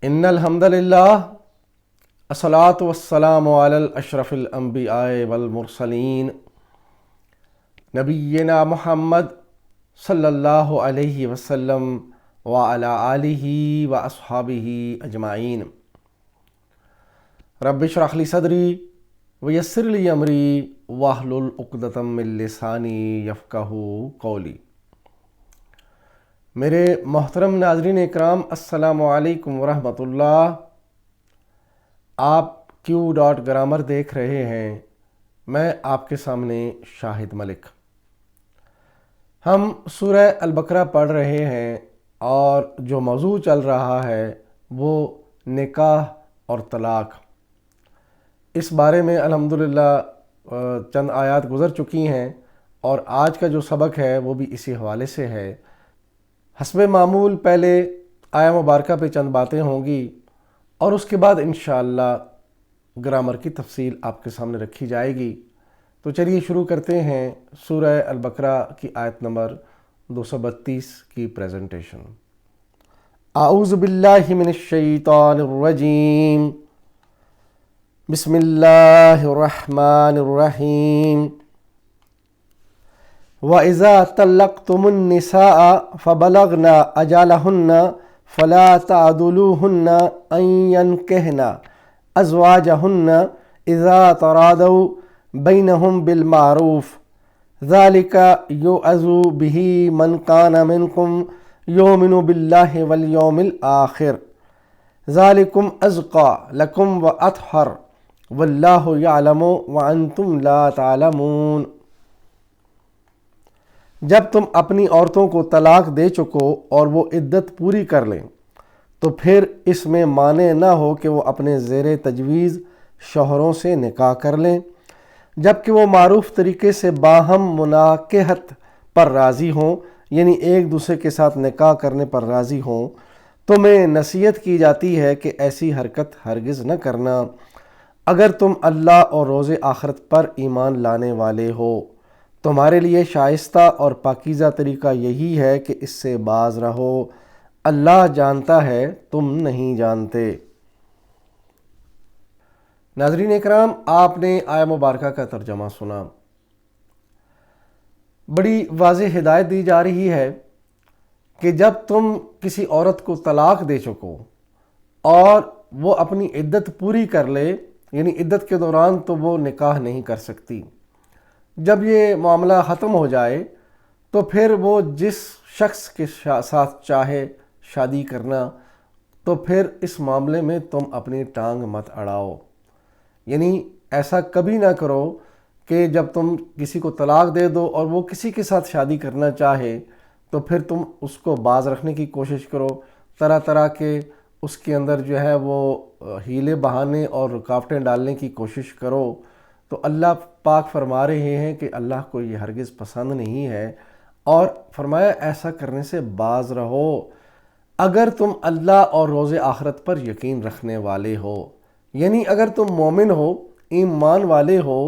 ان الحمد للہ الصلاۃ والسلام علی اشرف الانبیاء والمرسلین نبینا محمد صلی اللہ علیہ وسلم وعلی آلہ واصحابہ اجمعین۔ رب اشرح لی صدری ویسر لی امری واحلل عقدۃ من لسانی یفقہوا قولی۔ میرے محترم ناظرین اکرام، السلام علیکم ورحمۃ اللہ۔ آپ Q.Grammar دیکھ رہے ہیں، میں آپ کے سامنے شاہد ملک۔ ہم سورہ البقرہ پڑھ رہے ہیں اور جو موضوع چل رہا ہے وہ نکاح اور طلاق۔ اس بارے میں الحمدللہ چند آیات گزر چکی ہیں اور آج کا جو سبق ہے وہ بھی اسی حوالے سے ہے۔ حسب معمول پہلے آیہ مبارکہ پہ چند باتیں ہوں گی اور اس کے بعد انشاءاللہ گرامر کی تفصیل آپ کے سامنے رکھی جائے گی۔ تو چلیے شروع کرتے ہیں سورہ البقرہ کی آیت نمبر 232 کی پریزنٹیشن۔ اعوذ باللہ من الشیطان الرجیم، بسم اللہ الرحمن الرحیم۔ وَإِذَا طَلَّقْتُمُ النِّسَاءَ فَبَلَغْنَ أَجَلَهُنَّ فَلَا تَعْضُلُوهُنَّ أَن يَنكِحْنَ أَزْوَاجَهُنَّ إِذَا تَرَاضَوْا بَيْنَهُم بِالْمَعْرُوفِ ذَلِكَ يُوعَظُ بِهِ مَن كَانَ مِنكُمْ يُؤْمِنُ بِاللَّهِ وَالْيَوْمِ الْآخِرِ ذَلِكُمْ أَزْكَىٰ لَكُمْ وَأَطْهَرُ وَاللَّهُ يَعْلَمُ وَأَنتُمْ لَا تَعْلَمُونَ۔ جب تم اپنی عورتوں کو طلاق دے چکو اور وہ عدت پوری کر لیں تو پھر اس میں مانع نہ ہو کہ وہ اپنے زیر تجویز شوہروں سے نکاح کر لیں، جبکہ وہ معروف طریقے سے باہم مناکحت پر راضی ہوں، یعنی ایک دوسرے کے ساتھ نکاح کرنے پر راضی ہوں۔ تمہیں نصیحت کی جاتی ہے کہ ایسی حرکت ہرگز نہ کرنا اگر تم اللہ اور روز آخرت پر ایمان لانے والے ہو۔ تمہارے لیے شائستہ اور پاکیزہ طریقہ یہی ہے کہ اس سے باز رہو، اللہ جانتا ہے تم نہیں جانتے۔ ناظرین اکرام، آپ نے آیہ مبارکہ کا ترجمہ سنا۔ بڑی واضح ہدایت دی جا رہی ہے کہ جب تم کسی عورت کو طلاق دے چکو اور وہ اپنی عدت پوری کر لے، یعنی عدت کے دوران تو وہ نکاح نہیں کر سکتی، جب یہ معاملہ ختم ہو جائے تو پھر وہ جس شخص کے ساتھ چاہے شادی کرنا، تو پھر اس معاملے میں تم اپنی ٹانگ مت اڑاؤ۔ یعنی ایسا کبھی نہ کرو کہ جب تم کسی کو طلاق دے دو اور وہ کسی کے ساتھ شادی کرنا چاہے تو پھر تم اس کو باز رکھنے کی کوشش کرو، طرح طرح کے اس کے اندر جو ہے وہ ہیلے بہانے اور رکاوٹیں ڈالنے کی کوشش کرو۔ تو اللہ پاک فرما رہے ہیں کہ اللہ کو یہ ہرگز پسند نہیں ہے، اور فرمایا ایسا کرنے سے باز رہو اگر تم اللہ اور روز آخرت پر یقین رکھنے والے ہو۔ یعنی اگر تم مومن ہو، ایمان والے ہو،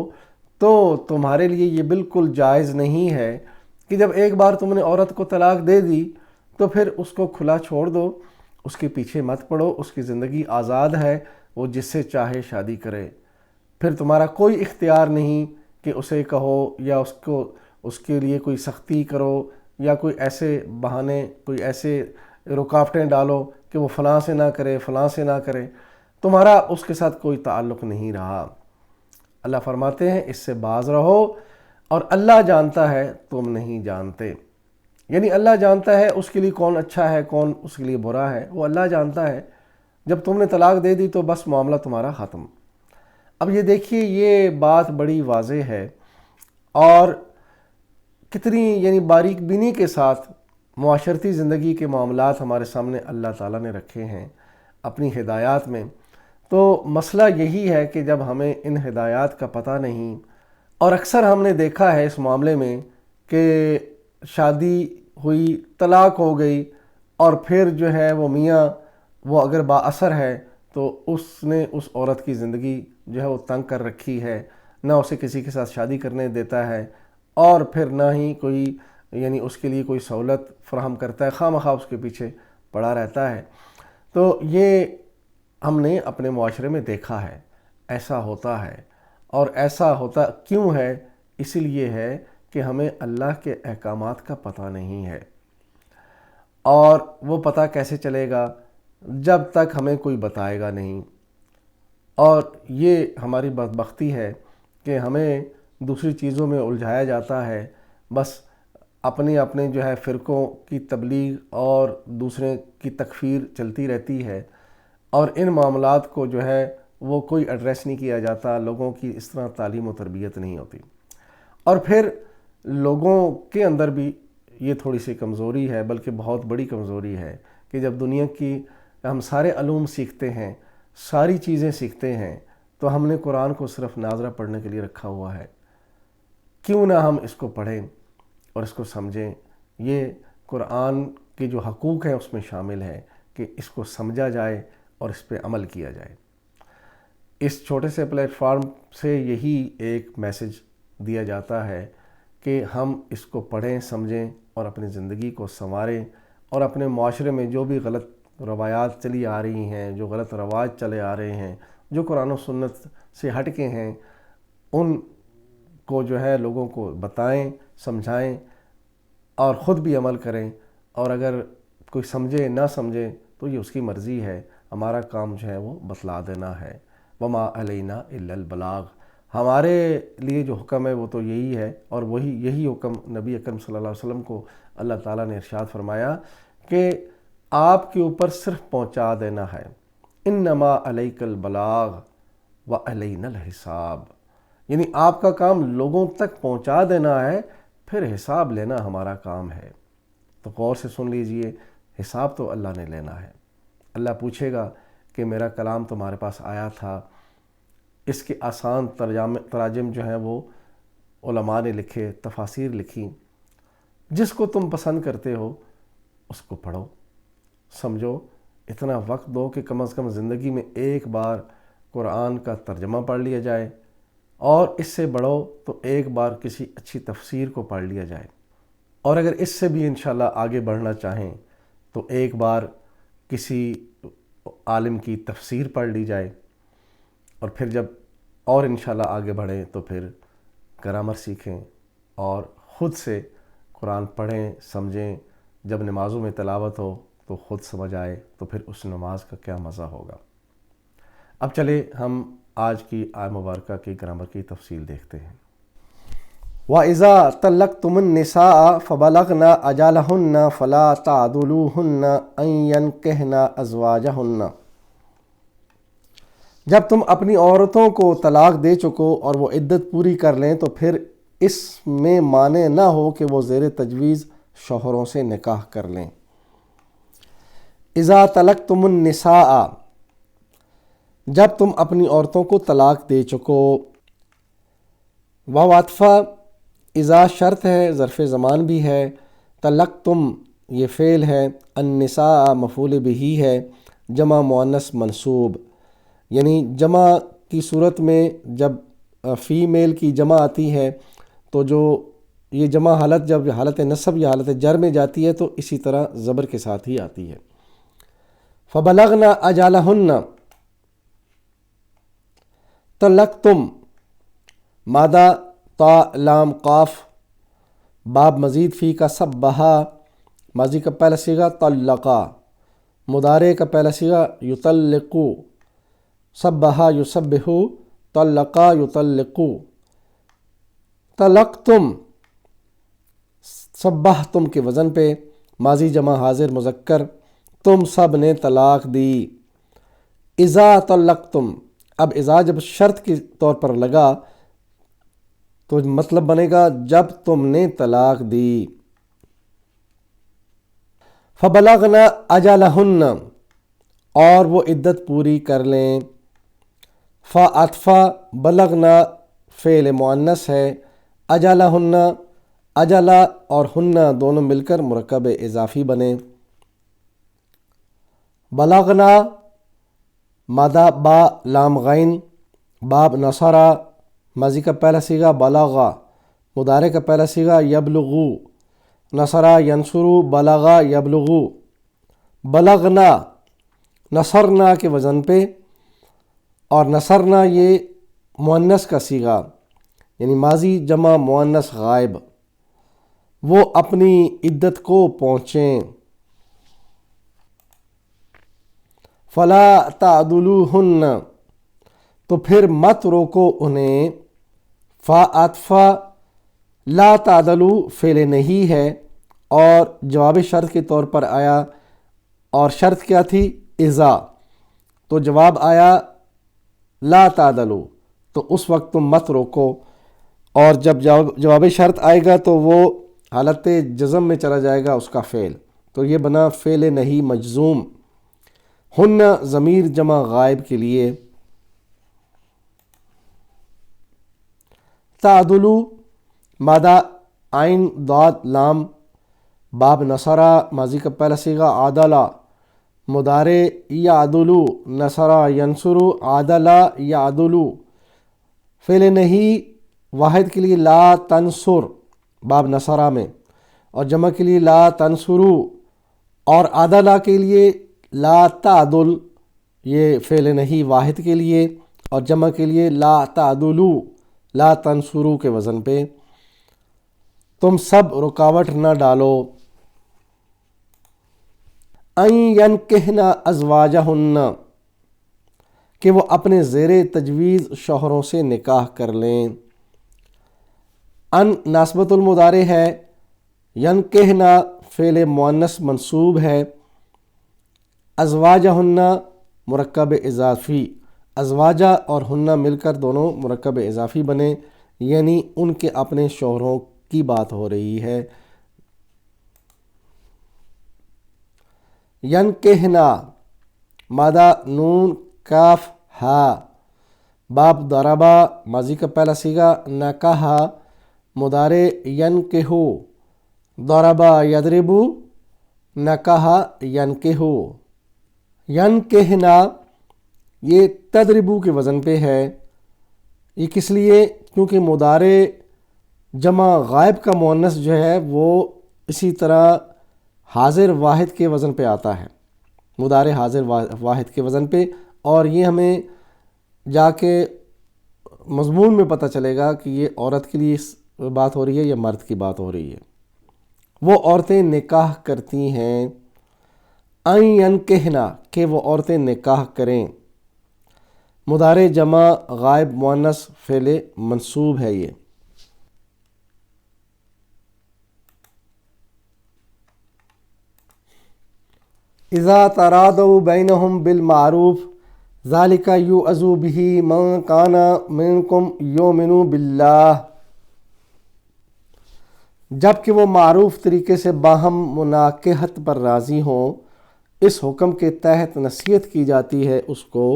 تو تمہارے لیے یہ بالکل جائز نہیں ہے کہ جب ایک بار تم نے عورت کو طلاق دے دی تو پھر اس کو کھلا چھوڑ دو، اس کے پیچھے مت پڑو، اس کی زندگی آزاد ہے، وہ جس سے چاہے شادی کرے۔ پھر تمہارا کوئی اختیار نہیں کہ اسے کہو یا اس کے لیے کوئی سختی کرو یا کوئی ایسے بہانے، کوئی ایسے رکاوٹیں ڈالو کہ وہ فلاں سے نہ کرے، فلاں سے نہ کرے۔ تمہارا اس کے ساتھ کوئی تعلق نہیں رہا۔ اللہ فرماتے ہیں اس سے باز رہو، اور اللہ جانتا ہے تم نہیں جانتے۔ یعنی اللہ جانتا ہے اس کے لیے کون اچھا ہے، کون اس کے لیے برا ہے، وہ اللہ جانتا ہے۔ جب تم نے طلاق دے دی تو بس معاملہ تمہارا ختم۔ اب یہ دیکھیے، یہ بات بڑی واضح ہے اور کتنی یعنی باریک بینی کے ساتھ معاشرتی زندگی کے معاملات ہمارے سامنے اللہ تعالیٰ نے رکھے ہیں اپنی ہدایات میں۔ تو مسئلہ یہی ہے کہ جب ہمیں ان ہدایات کا پتہ نہیں، اور اکثر ہم نے دیکھا ہے اس معاملے میں کہ شادی ہوئی، طلاق ہو گئی، اور پھر جو ہے وہ میاں وہ اگر با اثر ہے تو اس نے اس عورت کی زندگی جو ہے وہ تنگ کر رکھی ہے، نہ اسے کسی کے ساتھ شادی کرنے دیتا ہے اور پھر نہ ہی کوئی یعنی اس کے لیے کوئی سہولت فراہم کرتا ہے، خواہ مخواہ اس کے پیچھے پڑا رہتا ہے۔ تو یہ ہم نے اپنے معاشرے میں دیکھا ہے ایسا ہوتا ہے، اور ایسا ہوتا کیوں ہے؟ اسی لیے ہے کہ ہمیں اللہ کے احکامات کا پتہ نہیں ہے، اور وہ پتہ کیسے چلے گا جب تک ہمیں کوئی بتائے گا نہیں۔ اور یہ ہماری بدبختی ہے کہ ہمیں دوسری چیزوں میں الجھایا جاتا ہے، بس اپنے جو ہے فرقوں کی تبلیغ اور دوسرے کی تکفیر چلتی رہتی ہے، اور ان معاملات کو جو ہے وہ کوئی ایڈریس نہیں کیا جاتا، لوگوں کی اس طرح تعلیم و تربیت نہیں ہوتی۔ اور پھر لوگوں کے اندر بھی یہ تھوڑی سی کمزوری ہے، بلکہ بہت بڑی کمزوری ہے، کہ جب دنیا کی ہم سارے علوم سیکھتے ہیں، ساری چیزیں سیکھتے ہیں، تو ہم نے قرآن کو صرف ناظرہ پڑھنے کے لیے رکھا ہوا ہے۔ کیوں نہ ہم اس کو پڑھیں اور اس کو سمجھیں؟ یہ قرآن کے جو حقوق ہیں اس میں شامل ہے کہ اس کو سمجھا جائے اور اس پہ عمل کیا جائے۔ اس چھوٹے سے پلیٹ فارم سے یہی ایک میسج دیا جاتا ہے کہ ہم اس کو پڑھیں، سمجھیں اور اپنی زندگی کو سنواریں، اور اپنے معاشرے میں جو بھی غلط روایات چلی آ رہی ہیں، جو غلط رواج چلے آ رہے ہیں، جو قرآن و سنت سے ہٹ کے ہیں، ان کو جو ہے لوگوں کو بتائیں، سمجھائیں اور خود بھی عمل کریں۔ اور اگر کوئی سمجھے نہ سمجھے تو یہ اس کی مرضی ہے، ہمارا کام جو ہے وہ بتلا دینا ہے۔ وما علینا الا البلاغ، ہمارے لیے جو حکم ہے وہ تو یہی ہے، اور یہی حکم نبی اکرم صلی اللہ علیہ وسلم کو اللہ تعالیٰ نے ارشاد فرمایا کہ آپ کے اوپر صرف پہنچا دینا ہے۔ انما علیک البلاغ وعلینا الحساب، یعنی آپ کا کام لوگوں تک پہنچا دینا ہے، پھر حساب لینا ہمارا کام ہے۔ تو غور سے سن لیجئے، حساب تو اللہ نے لینا ہے۔ اللہ پوچھے گا کہ میرا کلام تمہارے پاس آیا تھا، اس کے آسان تراجم جو ہیں وہ علماء نے لکھے، تفاسیر لکھی، جس کو تم پسند کرتے ہو اس کو پڑھو، سمجھو، اتنا وقت دو کہ کم از کم زندگی میں ایک بار قرآن کا ترجمہ پڑھ لیا جائے، اور اس سے بڑھو تو ایک بار کسی اچھی تفسیر کو پڑھ لیا جائے، اور اگر اس سے بھی انشاءاللہ آگے بڑھنا چاہیں تو ایک بار کسی عالم کی تفسیر پڑھ لی جائے، اور پھر جب اور انشاءاللہ آگے بڑھیں تو پھر گرامر سیکھیں اور خود سے قرآن پڑھیں، سمجھیں۔ جب نمازوں میں تلاوت ہو تو خود سمجھ آئے تو پھر اس نماز کا کیا مزہ ہوگا۔ اب چلے ہم آج کی آیت مبارکہ کی گرامر کی تفصیل دیکھتے ہیں۔ وَإِذَا طَلَّقْتُمُ النِّسَاءَ فَبَلَغْنَ أَجَلَهُنَّ فَلَا تَعْضُلُوهُنَّ أَن يَنكِحْنَ أَزْوَاجَهُنَّ، جب تم اپنی عورتوں کو طلاق دے چکو اور وہ عدت پوری کر لیں تو پھر اس میں مانع نہ ہو کہ وہ زیر تجویز شوہروں سے نکاح کر لیں۔ اذا طلقتم النساء، جب تم اپنی عورتوں کو طلاق دے چکو۔ واو عطفہ اذا شرط ہے، ظرف زمان بھی ہے، طلقتم یہ فعل ہے، النساء مفعول بہ ہے، جمع مؤنث منصوب، یعنی جمع کی صورت میں جب فیمیل کی جمع آتی ہے تو جو یہ جمع حالت جب حالت نصب یا حالت جر میں جاتی ہے تو اسی طرح زبر کے ساتھ ہی آتی ہے۔ فبلغنا اجالہن، طلقتم مادہ تا لام قاف باب مزید فی کا سبہا، ماضی کا پہلا صیغہ طلقا، مضارع کا پہلا صیغہ یطلقو، سبہا یسبہو، طلقا یطلقو، طلقتم سبہتم کے وزن پہ، ماضی جمع حاضر مذکر، تم سب نے طلاق دی۔ اذا طلقتم، اب اذا جب شرط کے طور پر لگا تو مطلب بنے گا جب تم نے طلاق دی۔ فبلغنا اجلہن، اور وہ عدت پوری کر لیں۔ فعطفہ بلغنا فعل مؤنث ہے، اجلہن اجلا اور ہن دونوں مل کر مرکب اضافی بنے۔ بلغنا مادہ با لام غین باب نصرہ، ماضی کا پہلا صیغہ بلغا، مضارع کا پہلا صیغہ یبلغو، نصرہ ینصرو، بلغا یبلغو۔ بلغنا نصرنا کے وزن پہ، اور نصرنا یہ مؤنث کا صیغہ یعنی ماضی جمع مؤنث غائب، وہ اپنی عدت کو پہنچیں۔ فلا تعدلوہن، تو پھر مت روکو انہیں۔ فا عطفہ لا تعدلو فعل نہیں ہے اور جواب شرط کے طور پر آیا، اور شرط کیا تھی؟ اذا، تو جواب آیا لا تعدلو، تو اس وقت تم مت روکو، اور جب جواب شرط آئے گا تو وہ حالت جزم میں چلا جائے گا اس کا فعل، تو یہ بنا فعل نہیں مجزوم۔ ہن ضمیر جمع غائب کے لیے۔ تعدلو مادہ عین ضاد لام، باب نصرہ ماضی کا پہلا صیغہ عادلہ، مضارع یعدلو نصرہ ینصرو عادلہ یعدلو، فعل نہیں واحد کے لیے لا تنصر باب نصرہ میں، اور جمع کے لیے لا تنصرو، اور عادلہ کے لیے لا تعدل، یہ فعل نہیں واحد کے لیے، اور جمع کے لیے لا تعدلو لا تنصرو کے وزن پہ۔ تم سب رکاوٹ نہ ڈالو۔ ان ینکحن ازواجہن، کہ وہ اپنے زیر تجویز شوہروں سے نکاح کر لیں۔ ان ناسبۃ المضارع ہے، ینکحن فعل مؤنث منصوب ہے، ازواجہن مرکب اضافی، ازواجہ اور ہنہ مل کر دونوں مرکب اضافی بنے، یعنی ان کے اپنے شوہروں کی بات ہو رہی ہے۔ ینکحنا مادہ نون کاف ہا، باب ضربہ ماضی کا پہلا صیغہ نکحا، مضارع ینکحو، ضربہ یضربو نکحا ینکحو۔ ینکحنا یہ تضربو کے وزن پہ ہے، یہ کس لیے؟ کیونکہ مضارع جمع غائب کا مؤنث جو ہے وہ اسی طرح حاضر واحد کے وزن پہ آتا ہے، مضارع حاضر واحد کے وزن پہ، اور یہ ہمیں جا کے مضمون میں پتہ چلے گا کہ یہ عورت کے لیے بات ہو رہی ہے یا مرد کی بات ہو رہی ہے۔ وہ عورتیں نکاح کرتی ہیں، ان ینکحنا کہ وہ عورتیں نکاح کریں، مضارع جمع غائب مؤنث فعل منصوب ہے یہ۔ اذا ترادوا بینہم بالمعروف ذالک یوعظ بہ من کان منکم یؤمن باللہ، جب کہ وہ معروف طریقے سے باہم مناکحت پر راضی ہوں، اس حکم کے تحت نصیحت کی جاتی ہے اس کو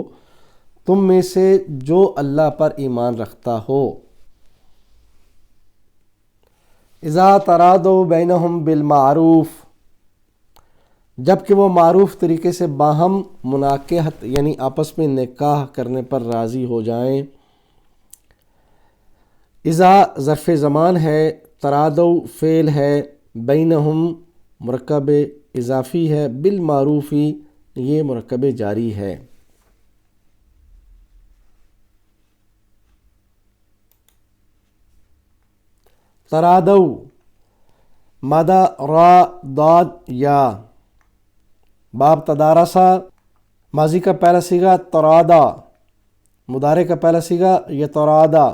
تم میں سے جو اللہ پر ایمان رکھتا ہو۔ اذا ترادوا بینہم بالمعروف، جب کہ وہ معروف طریقے سے باہم مناکحت یعنی آپس میں نکاح کرنے پر راضی ہو جائیں۔ اذا ظرف زمان ہے، ترادو فعل ہے، بینہم مرکب اضافی ہے، بالمعروفی یہ مرکب جاری ہے۔ ترادو مادہ را ضاد یا، باب تدارسا ماضی کا پہلا صیغہ ترادا، مضارع کا پہلا صیغہ یترادا،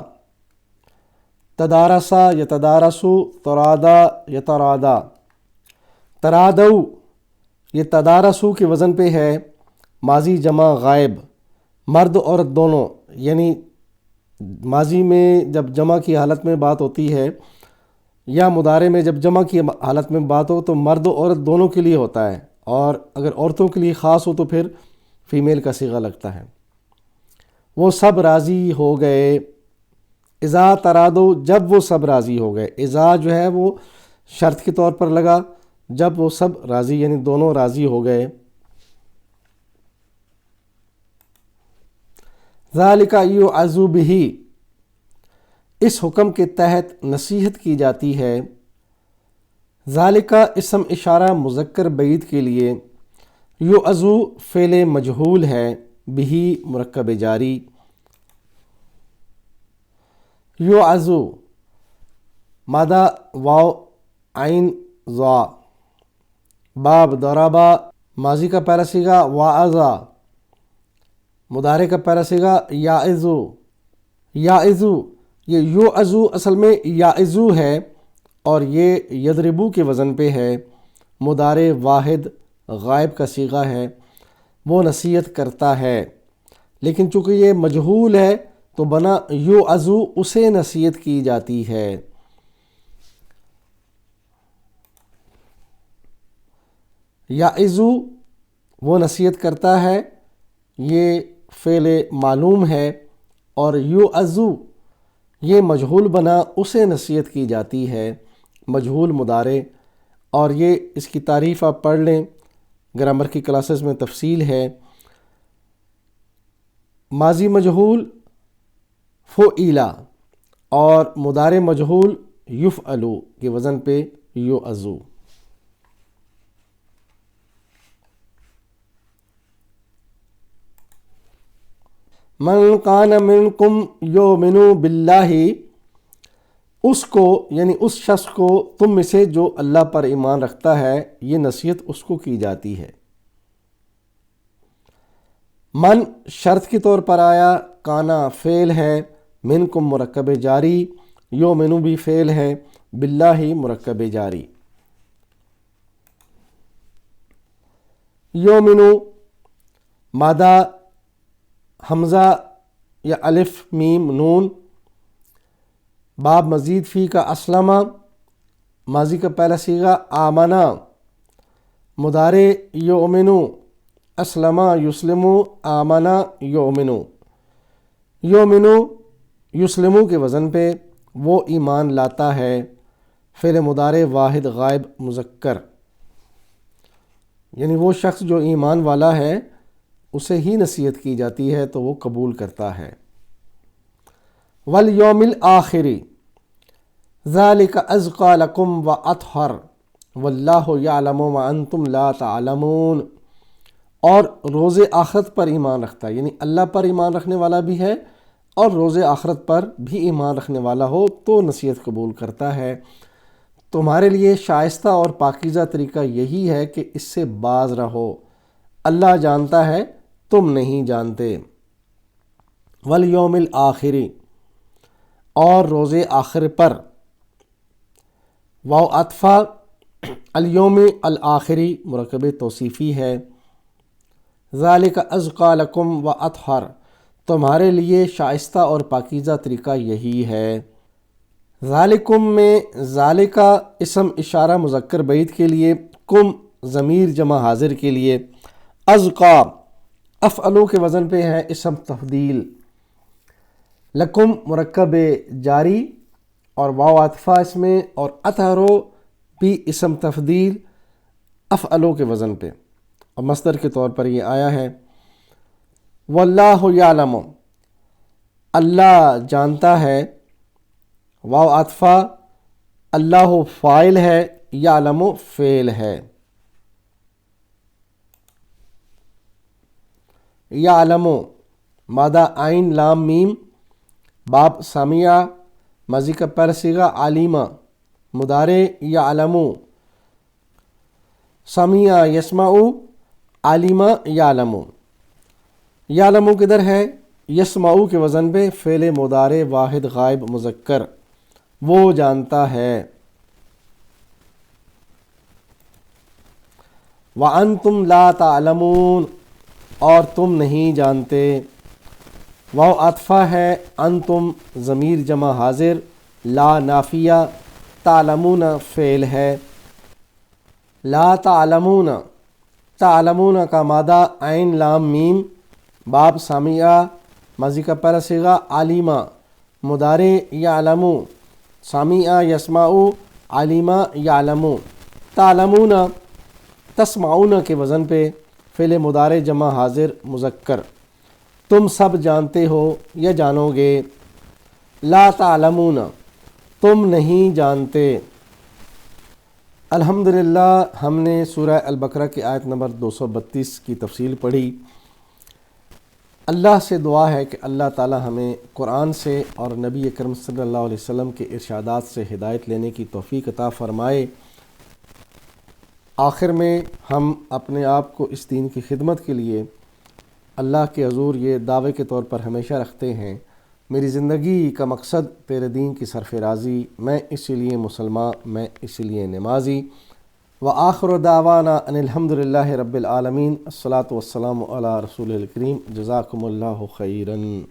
تدارسا یتدارسو، ترادا یترادا۔ ترادو یہ تدارسو کے وزن پہ ہے، ماضی جمع غائب، مرد عورت دونوں، یعنی ماضی میں جب جمع کی حالت میں بات ہوتی ہے یا مضارع میں جب جمع کی حالت میں بات ہو تو مرد و عورت دونوں کے لیے ہوتا ہے، اور اگر عورتوں کے لیے خاص ہو تو پھر فیمیل کا صیغہ لگتا ہے۔ وہ سب راضی ہو گئے، اذا ترادو جب وہ سب راضی ہو گئے، اذا جو ہے وہ شرط کے طور پر لگا، جب وہ سب راضی یعنی دونوں راضی ہو گئے۔ ذالک یوعظ بہ، اس حکم کے تحت نصیحت کی جاتی ہے۔ ذالک اسم اشارہ مذکر بعید کے لیے، یعزو فعل مجہول ہے، بھی مرکب جاری. یعزو مادہ واو عین ضا. باب ضربا ماضی کا پہلا صیغہ وعظا، مضارع کا پہلا صیغہ یعظو. یعظو یہ یعزو اصل میں یعظو ہے اور یہ یضربو کے وزن پہ ہے. مضارع واحد غائب کا صیغہ ہے، وہ نصیحت کرتا ہے، لیکن چونکہ یہ مجہول ہے تو بنا یعزو اسے نصیحت کی جاتی ہے. یعظو وہ نصیحت کرتا ہے، یہ فعل معلوم ہے، اور یعزو یہ مجہول بنا اسے نصیحت کی جاتی ہے، مجہول مضارع. اور یہ اس کی تعریف آپ پڑھ لیں، گرامر کی کلاسز میں تفصیل ہے. ماضی مجہول فعیلا اور مضارع مجہول یفعلو کے وزن پہ یعزو. من کان منکم یؤمن باللہ، اس کو یعنی اس شخص کو تم میں سے جو اللہ پر ایمان رکھتا ہے، یہ نصیحت اس کو کی جاتی ہے. من شرط کے طور پر آیا، کانا فعل ہے، منکم مرکب جاری، یؤمن بھی فعل ہے، باللہ مرکب جاری. یؤمن مادہ حمزہ یا الف میم نون. باب مزید فی کا اسلمہ ماضی کا پہلا صیغہ آمنا، مضارع یؤمنو اسلمہ یسلمو آمنا یؤمنو. یؤمنو یسلمو کے وزن پہ وہ ایمان لاتا ہے، فعل مضارع واحد غائب مذکر، یعنی وہ شخص جو ایمان والا ہے اسے ہی نصیحت کی جاتی ہے تو وہ قبول کرتا ہے. والیوم الآخر ذالک ازکی لکم واطہر واللہ یعلم وانتم لا تعلمون. اور روز آخرت پر ایمان رکھتا ہے، یعنی اللہ پر ایمان رکھنے والا بھی ہے اور روز آخرت پر بھی ایمان رکھنے والا ہو تو نصیحت قبول کرتا ہے. تمہارے لیے شائستہ اور پاکیزہ طریقہ یہی ہے کہ اس سے باز رہو، اللہ جانتا ہے تم نہیں جانتے. والیوم الآخر اور روز آخر پر، واو عطفہ الیوم الآخری مرکب توصیفی ہے. ذالک ازکی لکم واطہر تمہارے لیے شائستہ اور پاکیزہ طریقہ یہی ہے. ذالکم میں ذالکہ اسم اشارہ مذکر بعید کے لیے، کم ضمیر جمع حاضر کے لیے، ازقا افعلو کے وزن پہ ہے اسم تفضیل، لکم مرکب جاری اور واو عطفہ اس میں، اور اطہرو بھی اسم تفضیل افعلو کے وزن پہ اور مصدر کے طور پر یہ آیا ہے. واللہ یعلم اللہ جانتا ہے، واو عطفہ اللہ فاعل ہے، یعلم فعل ہے. یعلم مادہ عین لام میم. باب سامعہ ماضی کا پہلا صیغہ علیمہ، مضارع یعلم، سمع یسمع علیمہ یعلم. یعلم کدھر ہے؟ یسمع کے وزن پہ فعل مضارع واحد غائب مذکر، وہ جانتا ہے. وَأَنْتُمْ لَا تَعْلَمُونَ اور تم نہیں جانتے. واو عطفہ ہے، انتم ضمیر جمع حاضر، لا نافیہ، تعلمون فعل ہے. لا تعلمون تعلمون کا مادہ عین لام میم. باب سامعہ ماضی کا پہلا صیغہ علیمہ، مضارع یعلم، سامعہ یسمع علیمہ یعلم. تعلمون تسمعون کے وزن پہ فعل مضارع جمع حاضر مذکر، تم سب جانتے ہو یا جانو گے. لا تعلمون تم نہیں جانتے. الحمدللہ ہم نے سورہ البقرہ کی آیت نمبر 232 کی تفصیل پڑھی۔ اللہ سے دعا ہے کہ اللہ تعالی ہمیں قرآن سے اور نبی اکرم صلی اللہ علیہ وسلم کے ارشادات سے ہدایت لینے کی توفیق عطا فرمائے۔ آخر میں ہم اپنے آپ کو اس دین کی خدمت کے لیے اللہ کے حضور یہ دعوے کے طور پر ہمیشہ رکھتے ہیں، میری زندگی کا مقصد تیرے دین کی سرفرازی، میں اسی لیے مسلمان، میں اسی لیے نمازی۔ وآخر دعوانا ان الحمدللہ رب العالمین۔ الصلاۃ والسلام علی رسول الکریم۔ جزاکم اللہ خیراً۔